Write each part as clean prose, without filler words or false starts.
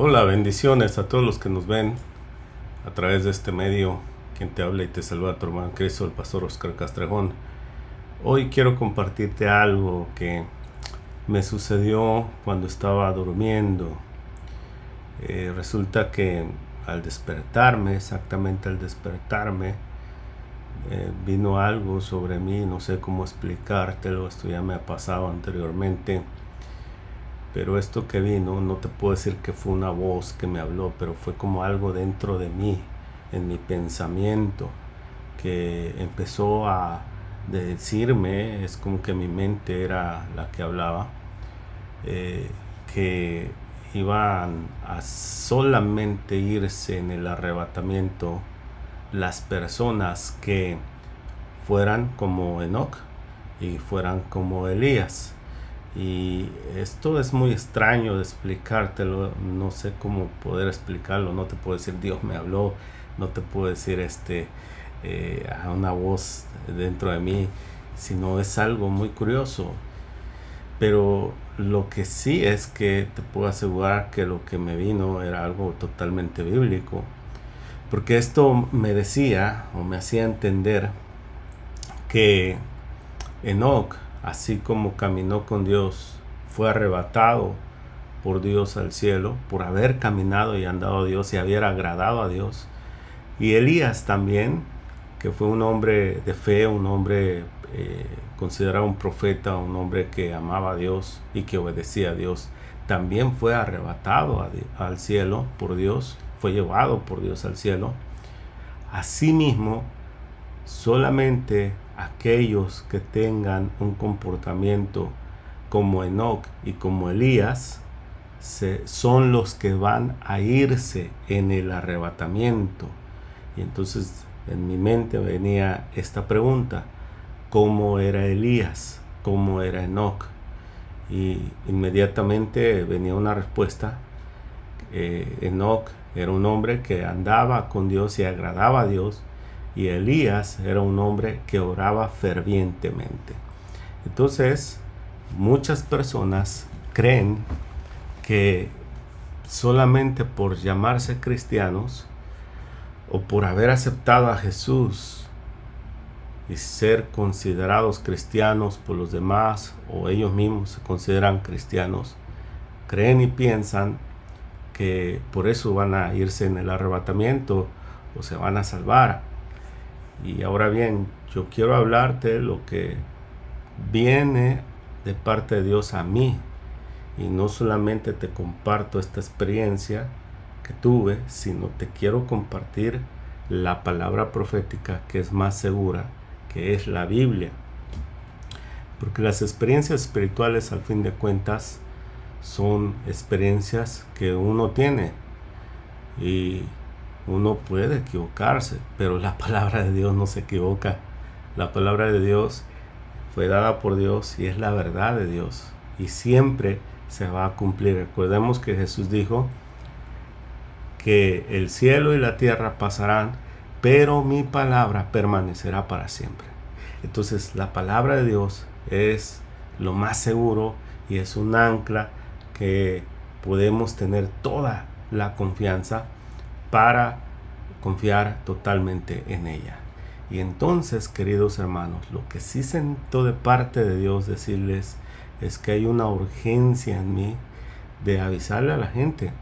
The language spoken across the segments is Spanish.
Hola, bendiciones a todos los que nos ven a través de este medio. Quien te habla y te saluda tu hermano Cristo, el pastor Oscar Castrejón. Hoy quiero compartirte algo que me sucedió cuando estaba durmiendo. Resulta que exactamente al despertarme, vino algo sobre mí, no sé cómo explicártelo, esto ya me ha pasado anteriormente. Pero esto que vino, no te puedo decir que fue una voz que me habló, pero fue como algo dentro de mí, en mi pensamiento, que empezó a decirme, es como que mi mente era la que hablaba, que iban a solamente irse en el arrebatamiento las personas que fueran como Enoc y fueran como Elías. Y esto es muy extraño de explicártelo, no sé cómo poder explicarlo, no te puedo decir Dios me habló, no te puedo decir a una voz dentro de mí, sino es algo muy curioso. Pero lo que sí es que te puedo asegurar que lo que me vino era algo totalmente bíblico, porque esto me decía o me hacía entender que Enoc, así como caminó con Dios, fue arrebatado por Dios al cielo, por haber caminado y andado a Dios y haber agradado a Dios. Y Elías también, que fue un hombre de fe, un hombre considerado un profeta, un hombre que amaba a Dios y que obedecía a Dios, también fue arrebatado al cielo por Dios, fue llevado por Dios al cielo. Asimismo, solamente aquellos que tengan un comportamiento como Enoc y como Elías son los que van a irse en el arrebatamiento. Y entonces en mi mente venía esta pregunta: ¿cómo era Elías? ¿Cómo era Enoc? Y inmediatamente venía una respuesta. Enoc era un hombre que andaba con Dios y agradaba a Dios, y Elías era un hombre que oraba fervientemente. Entonces, muchas personas creen que solamente por llamarse cristianos o por haber aceptado a Jesús y ser considerados cristianos por los demás, o ellos mismos se consideran cristianos, creen y piensan que por eso van a irse en el arrebatamiento o se van a salvar. Y ahora bien, yo quiero hablarte de lo que viene de parte de Dios a mí, y no solamente te comparto esta experiencia que tuve, sino te quiero compartir la palabra profética que es más segura, que es la Biblia. Porque las experiencias espirituales, al fin de cuentas, son experiencias que uno tiene y uno puede equivocarse, pero la palabra de Dios no se equivoca. La palabra de Dios fue dada por Dios y es la verdad de Dios, y siempre se va a cumplir. Recordemos que Jesús dijo que el cielo y la tierra pasarán, pero mi palabra permanecerá para siempre. Entonces la palabra de Dios es lo más seguro y es un ancla que podemos tener toda la confianza para confiar totalmente en ella. Y entonces, queridos hermanos, lo que sí siento de parte de Dios decirles es que hay una urgencia en mí de avisarle a la gente,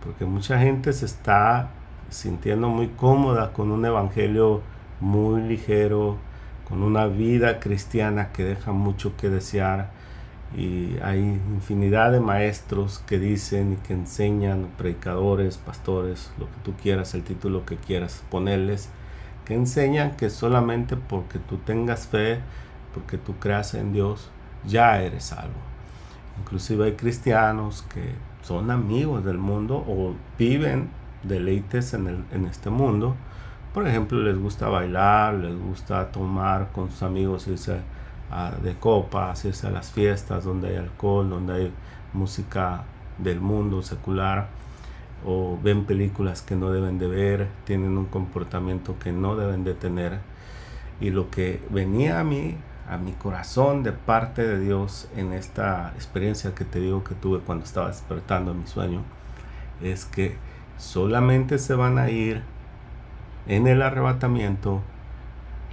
porque mucha gente se está sintiendo muy cómoda con un evangelio muy ligero, con una vida cristiana que deja mucho que desear. Y hay infinidad de maestros que dicen y que enseñan, predicadores, pastores, lo que tú quieras, el título que quieras ponerles, que enseñan que solamente porque tú tengas fe, porque tú creas en Dios, ya eres salvo. Inclusive hay cristianos que son amigos del mundo o viven deleites en este mundo. Por ejemplo, les gusta bailar, les gusta tomar con sus amigos, irse de copas, irse a las fiestas donde hay alcohol, donde hay música del mundo secular, o ven películas que no deben de ver, tienen un comportamiento que no deben de tener. Y lo que venía a mi corazón de parte de Dios en esta experiencia que te digo que tuve cuando estaba despertando en mi sueño, es que solamente se van a ir en el arrebatamiento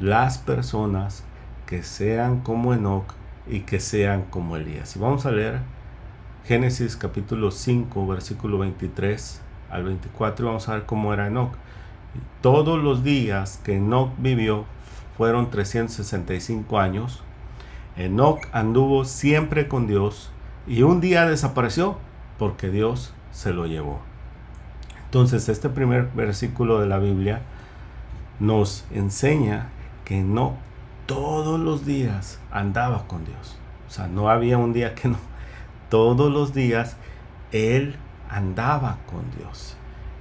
las personas que sean como Enoc y que sean como Elías. Y vamos a leer Génesis capítulo 5, versículo 23 al 24, y vamos a ver cómo era Enoc. Todos los días que Enoc vivió fueron 365 años. Enoc anduvo siempre con Dios y un día desapareció porque Dios se lo llevó. Entonces, este primer versículo de la Biblia nos enseña que Enoc todos los días andaba con Dios. O sea, no había un día que no. Todos los días él andaba con Dios.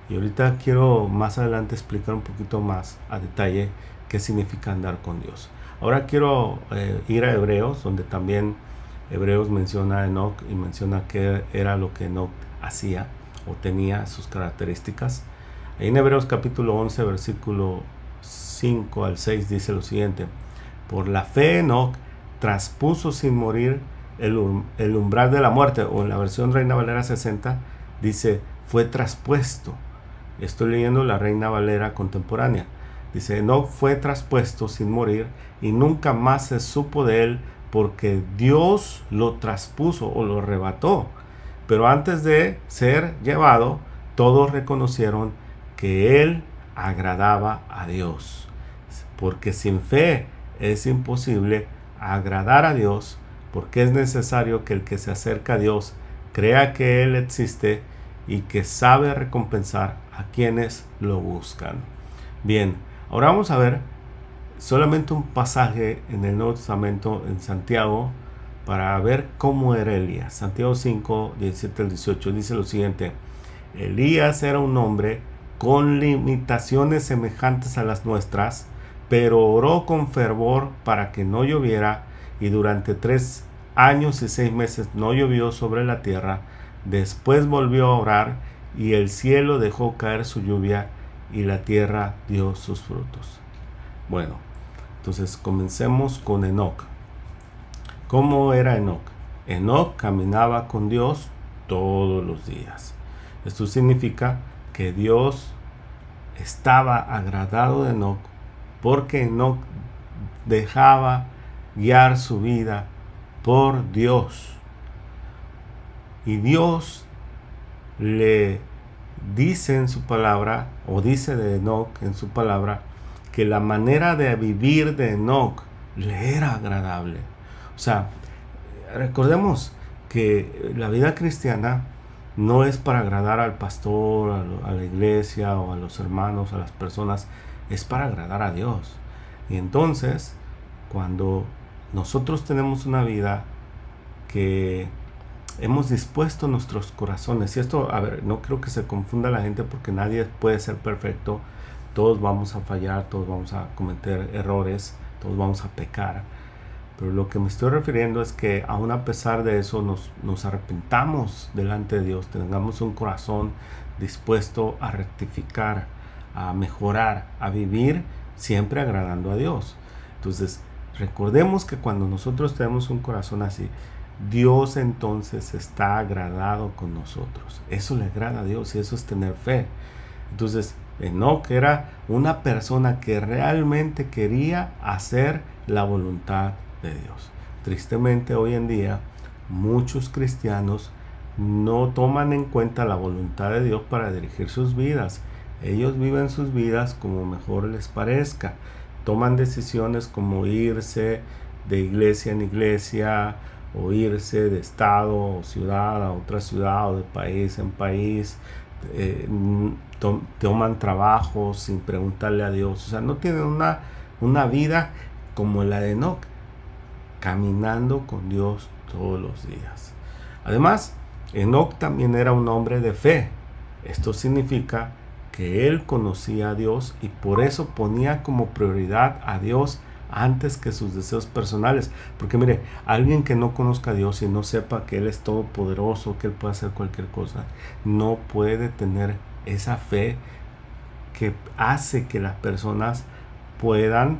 Y ahorita quiero más adelante explicar un poquito más a detalle qué significa andar con Dios. Ahora quiero ir a Hebreos, donde también Hebreos menciona a Enoc y menciona qué era lo que Enoc hacía o tenía sus características. Ahí en Hebreos capítulo 11, versículo 5 al 6 dice lo siguiente: por la fe Enoc traspuso sin morir el umbral de la muerte, o en la versión Reina Valera 60 dice fue traspuesto. Estoy leyendo la Reina Valera contemporánea. Dice: Enoc fue traspuesto sin morir y nunca más se supo de él porque Dios lo traspuso o lo arrebató. Pero antes de ser llevado, todos reconocieron que él agradaba a Dios. Porque sin fe es imposible agradar a Dios, porque es necesario que el que se acerca a Dios crea que Él existe y que sabe recompensar a quienes lo buscan. Bien, ahora vamos a ver solamente un pasaje en el Nuevo Testamento en Santiago para ver cómo era Elías. Santiago 5, 17 al 18 dice lo siguiente: Elías era un hombre con limitaciones semejantes a las nuestras, pero oró con fervor para que no lloviera, y durante 3 años y 6 meses no llovió sobre la tierra. Después volvió a orar, y el cielo dejó caer su lluvia, y la tierra dio sus frutos. Bueno, entonces comencemos con Enoc. ¿Cómo era Enoc? Enoc caminaba con Dios todos los días. Esto significa que Dios estaba agradado de Enoc porque Enoc dejaba guiar su vida por Dios. Y Dios le dice en su palabra, o dice de Enoc en su palabra, que la manera de vivir de Enoc le era agradable. O sea, recordemos que la vida cristiana no es para agradar al pastor, a la iglesia o a los hermanos, a las personas, es para agradar a Dios. Y entonces, cuando nosotros tenemos una vida que hemos dispuesto nuestros corazones, y esto, a ver, no creo que se confunda la gente porque nadie puede ser perfecto, todos vamos a fallar, todos vamos a cometer errores, todos vamos a pecar, pero lo que me estoy refiriendo es que aún a pesar de eso nos arrepentamos delante de Dios, tengamos un corazón dispuesto a rectificar, a mejorar, a vivir siempre agradando a Dios. Entonces, recordemos que cuando nosotros tenemos un corazón así, Dios entonces está agradado con nosotros. Eso le agrada a Dios y eso es tener fe. Entonces, Enoc era una persona que realmente quería hacer la voluntad de Dios. Tristemente, hoy en día, muchos cristianos no toman en cuenta la voluntad de Dios para dirigir sus vidas. Ellos viven sus vidas como mejor les parezca. Toman decisiones como irse de iglesia en iglesia, o irse de estado o ciudad a otra ciudad, o de país en país. Toman trabajo sin preguntarle a Dios. O sea, no tienen una vida como la de Enoc, caminando con Dios todos los días. Además, Enoc también era un hombre de fe. Esto significa que él conocía a Dios y por eso ponía como prioridad a Dios antes que sus deseos personales. Porque mire, alguien que no conozca a Dios y no sepa que Él es todopoderoso, que Él puede hacer cualquier cosa, no puede tener esa fe que hace que las personas puedan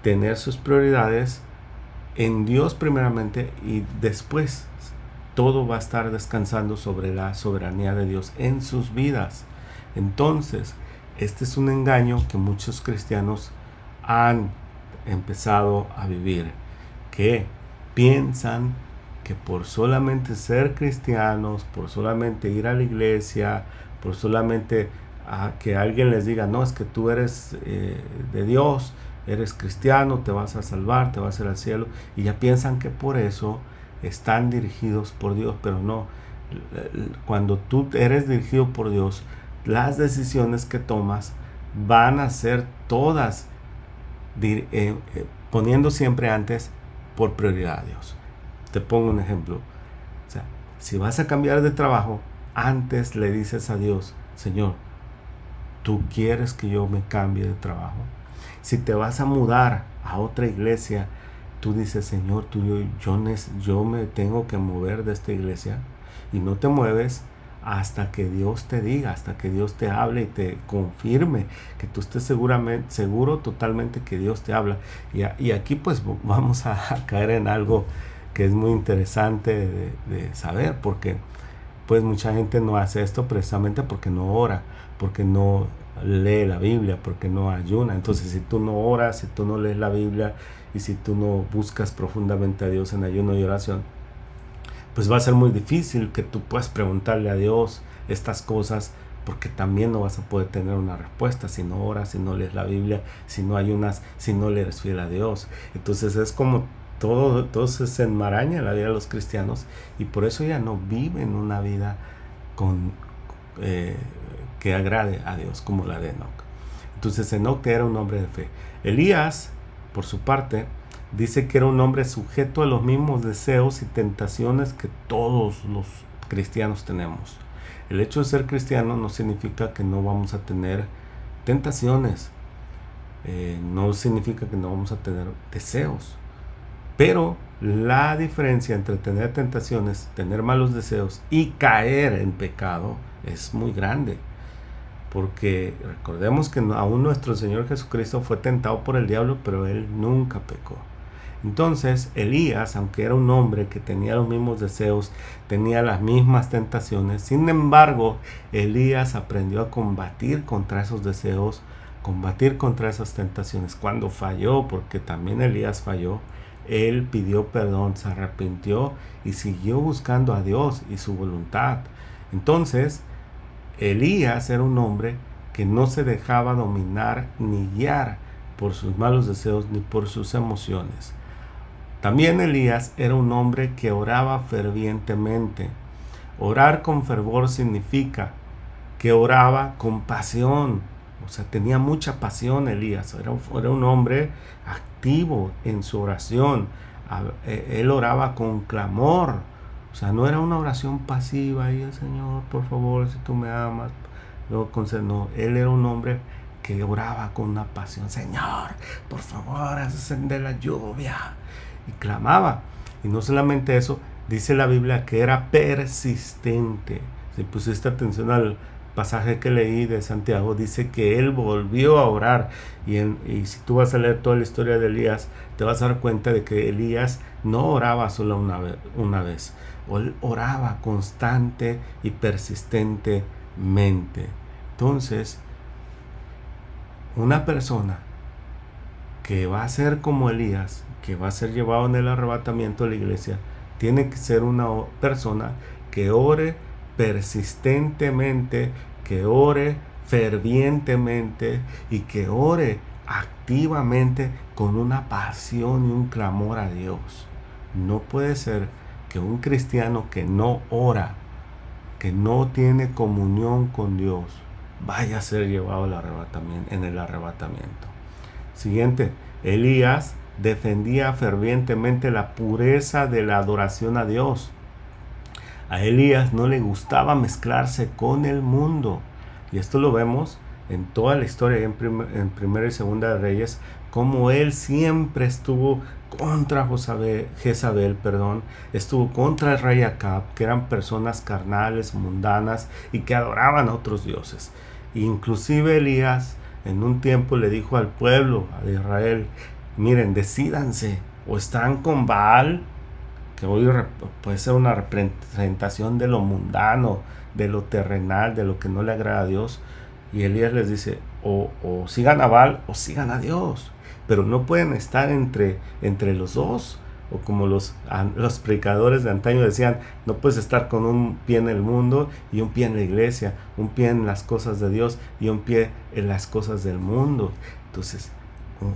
tener sus prioridades en Dios primeramente y después todo va a estar descansando sobre la soberanía de Dios en sus vidas. Entonces, este es un engaño que muchos cristianos han empezado a vivir, que piensan que por solamente ser cristianos, por solamente ir a la iglesia, por solamente que alguien les diga, no, es que tú eres de Dios, eres cristiano, te vas a salvar, te vas a ir al cielo, y ya piensan que por eso están dirigidos por Dios, pero no. Cuando tú eres dirigido por Dios, las decisiones que tomas van a ser todas poniendo siempre antes por prioridad a Dios. Te pongo un ejemplo. O sea, si vas a cambiar de trabajo, antes le dices a Dios, Señor, ¿tú quieres que yo me cambie de trabajo? Si te vas a mudar a otra iglesia, tú dices, Señor, yo me tengo que mover de esta iglesia, y no te mueves hasta que Dios te diga, hasta que Dios te hable y te confirme, que tú estés seguro totalmente que Dios te habla. Y aquí pues vamos a caer en algo que es muy interesante de saber, porque pues mucha gente no hace esto precisamente porque no ora, porque no lee la Biblia, porque no ayuna. Entonces, si tú no oras, si tú no lees la Biblia y si tú no buscas profundamente a Dios en ayuno y oración, pues va a ser muy difícil que tú puedas preguntarle a Dios estas cosas, porque también no vas a poder tener una respuesta si no oras, si no lees la Biblia, si no ayunas, si no le eres fiel a Dios. Entonces es como todo se enmaraña en la vida de los cristianos, y por eso ya no viven una vida que agrade a Dios como la de Enoc. Entonces Enoc era un hombre de fe. Elías, por su parte, dice que era un hombre sujeto a los mismos deseos y tentaciones que todos los cristianos tenemos. El hecho de ser cristiano no significa que no vamos a tener tentaciones, no significa que no vamos a tener deseos, pero la diferencia entre tener tentaciones, tener malos deseos y caer en pecado es muy grande. Porque recordemos que aún nuestro Señor Jesucristo fue tentado por el diablo, pero Él nunca pecó. Entonces Elías, aunque era un hombre que tenía los mismos deseos, tenía las mismas tentaciones, sin embargo, Elías aprendió a combatir contra esos deseos, combatir contra esas tentaciones. Cuando falló, porque también Elías falló, él pidió perdón, se arrepintió y siguió buscando a Dios y su voluntad. Entonces, Elías era un hombre que no se dejaba dominar ni guiar por sus malos deseos ni por sus emociones. También Elías era un hombre que oraba fervientemente. Orar con fervor significa que oraba con pasión. O sea, tenía mucha pasión Elías. Era un hombre activo en su oración. Él oraba con clamor. O sea, no era una oración pasiva. Y el Señor, por favor, si tú me amas. No, él era un hombre que oraba con una pasión. Señor, por favor, haz descender la lluvia. Y clamaba. Y no solamente eso, dice la Biblia que era persistente. Si pusiste atención al pasaje que leí de Santiago, dice que él volvió a orar. Y si tú vas a leer toda la historia de Elías, te vas a dar cuenta de que Elías no oraba solo una vez. Él oraba constante y persistentemente. Entonces, una persona que va a ser como Elías, que va a ser llevado en el arrebatamiento de la iglesia, tiene que ser una persona que ore persistentemente, que ore fervientemente y que ore activamente con una pasión y un clamor a Dios. No puede ser que un cristiano que no ora, que no tiene comunión con Dios, vaya a ser llevado en el arrebatamiento. Siguiente, Elías defendía fervientemente la pureza de la adoración a Dios. A Elías no le gustaba mezclarse con el mundo. Y esto lo vemos en toda la historia, en Primera y Segunda de Reyes, como él siempre estuvo contra Jezabel, estuvo contra el rey Acab, que eran personas carnales, mundanas y que adoraban a otros dioses. Inclusive Elías en un tiempo le dijo al pueblo de Israel, miren, decídanse, o están con Baal, que hoy puede ser una representación de lo mundano, de lo terrenal, de lo que no le agrada a Dios. Y Elías les dice, o sigan a Baal o sigan a Dios, pero no pueden estar entre los dos. O como los predicadores de antaño decían, no puedes estar con un pie en el mundo y un pie en la iglesia, un pie en las cosas de Dios y un pie en las cosas del mundo. Entonces,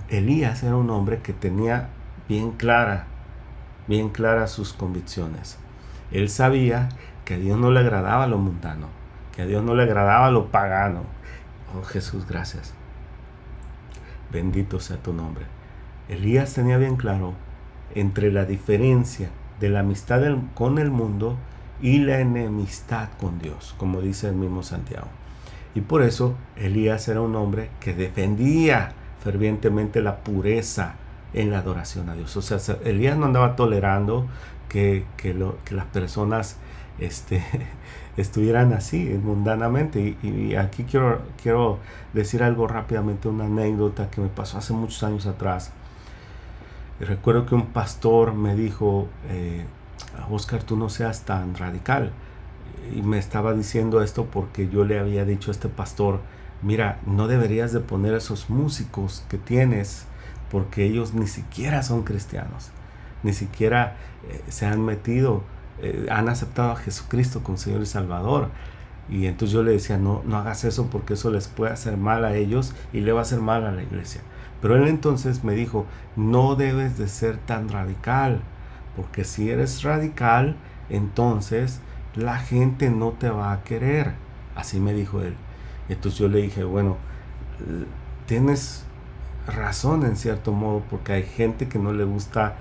Elías era un hombre que tenía bien claras sus convicciones. Él sabía que a Dios no le agradaba lo mundano, que a Dios no le agradaba lo pagano. Oh Jesús, gracias. Bendito sea tu nombre. Elías tenía bien claro entre la diferencia de la amistad con el mundo y la enemistad con Dios, como dice el mismo Santiago. Y por eso Elías era un hombre que defendía fervientemente la pureza en la adoración a Dios. O sea, Elías no andaba tolerando que las personas estuvieran así mundanamente. Y aquí quiero decir algo rápidamente, una anécdota que me pasó hace muchos años atrás. Y recuerdo que un pastor me dijo, Oscar, tú no seas tan radical. Y me estaba diciendo esto porque yo le había dicho a este pastor, mira, no deberías de poner esos músicos que tienes porque ellos ni siquiera son cristianos, ni siquiera se han metido, han aceptado a Jesucristo como Señor y Salvador. Y entonces yo le decía, no hagas eso porque eso les puede hacer mal a ellos y le va a hacer mal a la iglesia. Pero él entonces me dijo, no debes de ser tan radical, porque si eres radical, entonces la gente no te va a querer. Así me dijo él. Entonces yo le dije, bueno, tienes razón en cierto modo, porque hay gente que no le gusta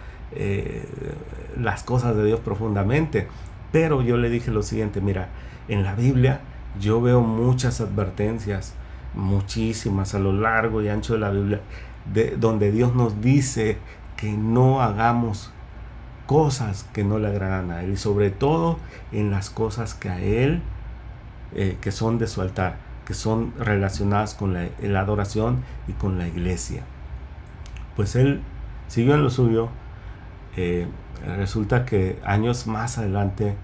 las cosas de Dios profundamente. Pero yo le dije lo siguiente, mira, en la Biblia yo veo muchas advertencias, muchísimas a lo largo y ancho de la Biblia, donde Dios nos dice que no hagamos cosas que no le agradan a Él, y sobre todo en las cosas que a Él, que son de su altar, que son relacionadas con la adoración y con la iglesia. Pues él siguió en lo suyo. Resulta que años más adelante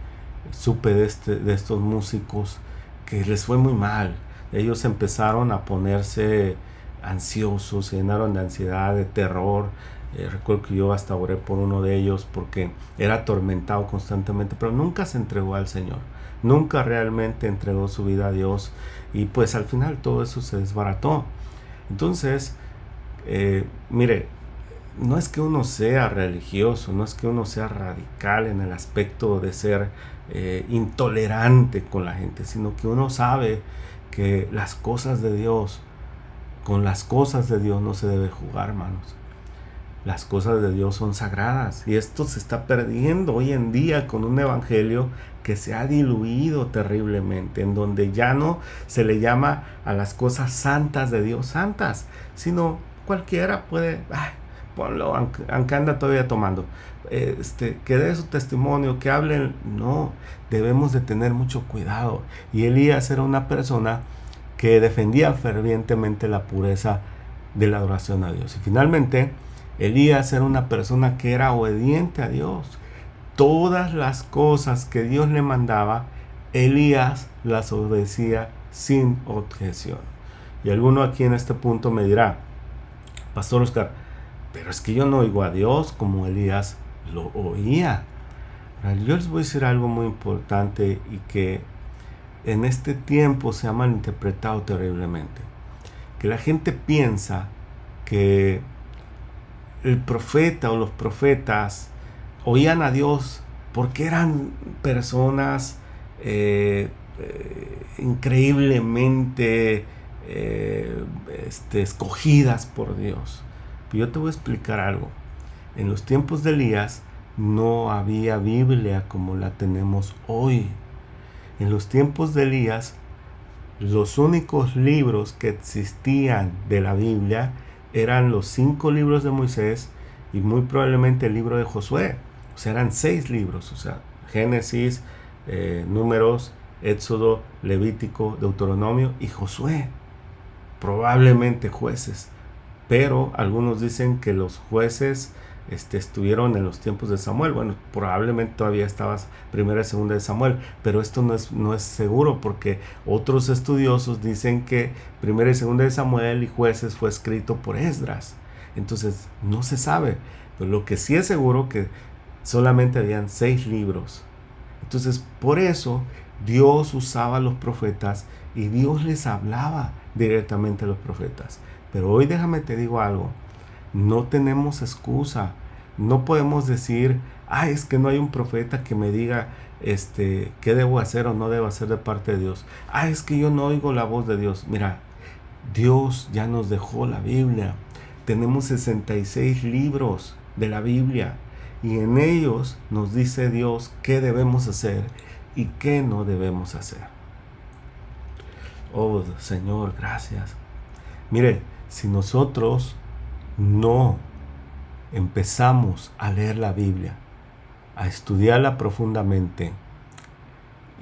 supe de estos músicos que les fue muy mal. Ellos empezaron a ponerse ansiosos, se llenaron de ansiedad, de terror. Recuerdo que yo hasta oré por uno de ellos porque era atormentado constantemente, pero nunca se entregó al Señor, nunca realmente entregó su vida a Dios, y pues al final todo eso se desbarató. Entonces, mire, no es que uno sea religioso, no es que uno sea radical en el aspecto de ser intolerante con la gente, sino que uno sabe que las cosas de Dios, con las cosas de Dios no se debe jugar, hermanos. Las cosas de Dios son sagradas, y esto se está perdiendo hoy en día con un evangelio que se ha diluido terriblemente, en donde ya no se le llama a las cosas santas de Dios santas, sino cualquiera puede, ponlo, aunque anda todavía tomando, que dé su testimonio, que hablen. No, debemos de tener mucho cuidado. Y Elías era una persona que defendía fervientemente la pureza de la adoración a Dios. Y finalmente, Elías era una persona que era obediente a Dios. Todas las cosas que Dios le mandaba, Elías las obedecía sin objeción. Y alguno aquí en este punto me dirá, Pastor Oscar, pero es que yo no oigo a Dios como Elías lo oía. Yo les voy a decir algo muy importante y que en este tiempo se ha malinterpretado terriblemente. Que la gente piensa que el profeta o los profetas oían a Dios porque eran personas increíblemente escogidas por Dios. Pero yo te voy a explicar algo. En los tiempos de Elías no había Biblia como la tenemos hoy. En los tiempos de Elías, los únicos libros que existían de la Biblia eran los 5 libros de Moisés y muy probablemente el libro de Josué. O sea, eran 6 libros, o sea, Génesis, Números, Éxodo, Levítico, Deuteronomio y Josué. Probablemente Jueces, pero algunos dicen que los Jueces estuvieron en los tiempos de Samuel. Bueno, probablemente todavía estabas primera y segunda de Samuel, pero esto no es seguro, porque otros estudiosos dicen que primera y segunda de Samuel y Jueces fue escrito por Esdras. Entonces no se sabe, pero lo que sí es seguro que solamente habían 6 libros. Entonces por eso Dios usaba a los profetas y Dios les hablaba directamente a los profetas. Pero hoy déjame te digo algo, no tenemos excusa, no podemos decir, es que no hay un profeta que me diga qué debo hacer o no debo hacer de parte de Dios. Es que yo no oigo la voz de Dios. Mira, Dios ya nos dejó la Biblia. Tenemos 66 libros de la Biblia y en ellos nos dice Dios qué debemos hacer y qué no debemos hacer. Oh Señor, gracias. Mire, si nosotros no empezamos a leer la Biblia, a estudiarla profundamente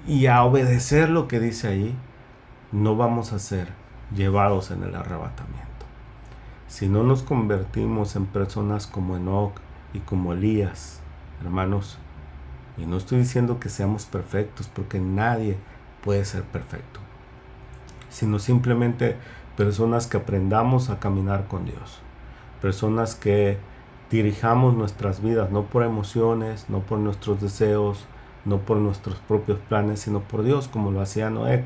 y a obedecer lo que dice ahí, no vamos a ser llevados en el arrebatamiento. Si no nos convertimos en personas como Enoc y como Elías, hermanos, y no estoy diciendo que seamos perfectos, porque nadie puede ser perfecto, sino simplemente personas que aprendamos a caminar con Dios, personas que dirijamos nuestras vidas no por emociones, no por nuestros deseos, no por nuestros propios planes, sino por Dios, como lo hacía Noé,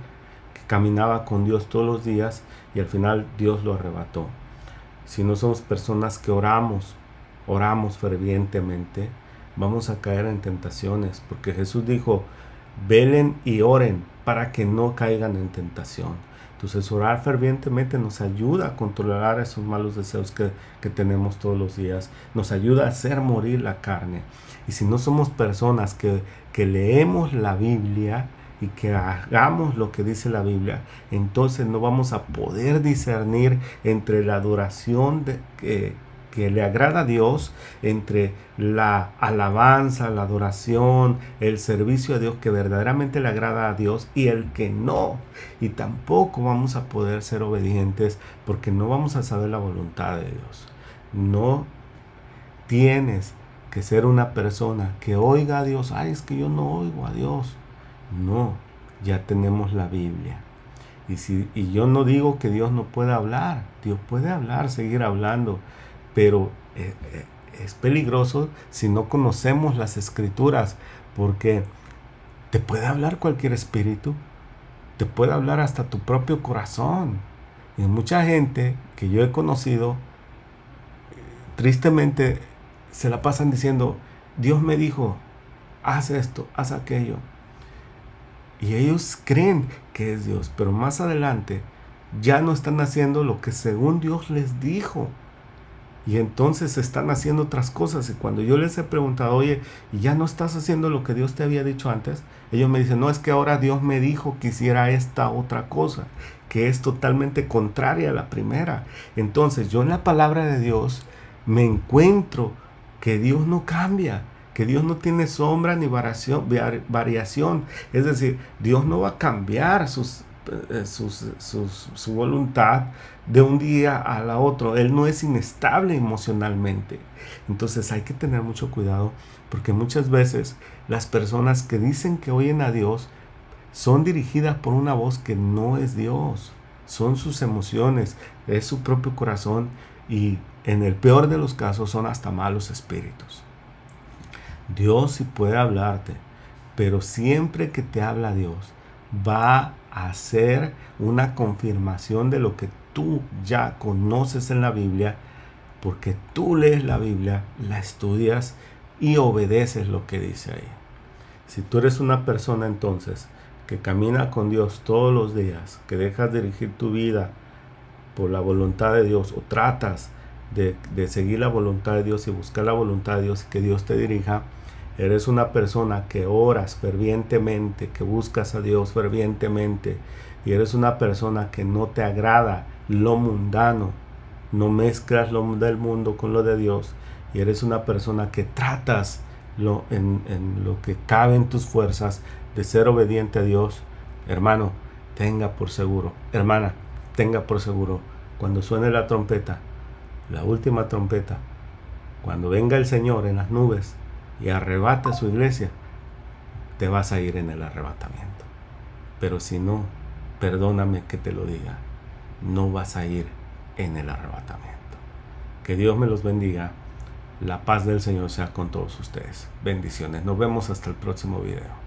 que caminaba con Dios todos los días y al final Dios lo arrebató. Si no somos personas que oramos fervientemente, vamos a caer en tentaciones, porque Jesús dijo, velen y oren para que no caigan en tentación. Entonces orar fervientemente nos ayuda a controlar esos malos deseos que tenemos todos los días, nos ayuda a hacer morir la carne. Y si no somos personas que leemos la Biblia y que hagamos lo que dice la Biblia, entonces no vamos a poder discernir entre la adoración que le agrada a Dios, entre la alabanza, la adoración, el servicio a Dios que verdaderamente le agrada a Dios y el que no. Y tampoco vamos a poder ser obedientes porque no vamos a saber la voluntad de Dios. No tienes que ser una persona que oiga a Dios. Es que yo no oigo a Dios. No, ya tenemos la Biblia. Y yo no digo que Dios no pueda hablar. Dios puede hablar, seguir hablando. Pero es peligroso si no conocemos las Escrituras, porque te puede hablar cualquier espíritu, te puede hablar hasta tu propio corazón. Y mucha gente que yo he conocido, tristemente, se la pasan diciendo, Dios me dijo, haz esto, haz aquello. Y ellos creen que es Dios, pero más adelante ya no están haciendo lo que según Dios les dijo. Y entonces están haciendo otras cosas. Y cuando yo les he preguntado, oye, ¿y ya no estás haciendo lo que Dios te había dicho antes? Ellos me dicen, no, es que ahora Dios me dijo que hiciera esta otra cosa, que es totalmente contraria a la primera. Entonces yo en la palabra de Dios me encuentro que Dios no cambia, que Dios no tiene sombra ni variación. Es decir, Dios no va a cambiar su voluntad de un día a la otro. Él no es inestable emocionalmente. Entonces hay que tener mucho cuidado, porque muchas veces las personas que dicen que oyen a Dios son dirigidas por una voz que no es Dios. Son sus emociones, es su propio corazón, y en el peor de los casos son hasta malos espíritus. Dios sí puede hablarte, pero siempre que te habla Dios va a hacer una confirmación de lo que tú ya conoces en la Biblia, porque tú lees la Biblia, la estudias y obedeces lo que dice ahí. Si tú eres una persona entonces que camina con Dios todos los días, que dejas dirigir tu vida por la voluntad de Dios, o tratas de seguir la voluntad de Dios y buscar la voluntad de Dios y que Dios te dirija, eres una persona que oras fervientemente, que buscas a Dios fervientemente, y eres una persona que no te agrada lo mundano, no mezclas lo del mundo con lo de Dios, y eres una persona que tratas en lo que cabe en tus fuerzas de ser obediente a Dios, hermano, tenga por seguro, hermana, tenga por seguro, cuando suene la trompeta, la última trompeta, Cuando venga el Señor en las nubes y arrebate su iglesia, te vas a ir en el arrebatamiento. Pero si no, perdóname que te lo diga, no vas a ir en el arrebatamiento. Que Dios me los bendiga. La paz del Señor sea con todos ustedes. Bendiciones. Nos vemos hasta el próximo video.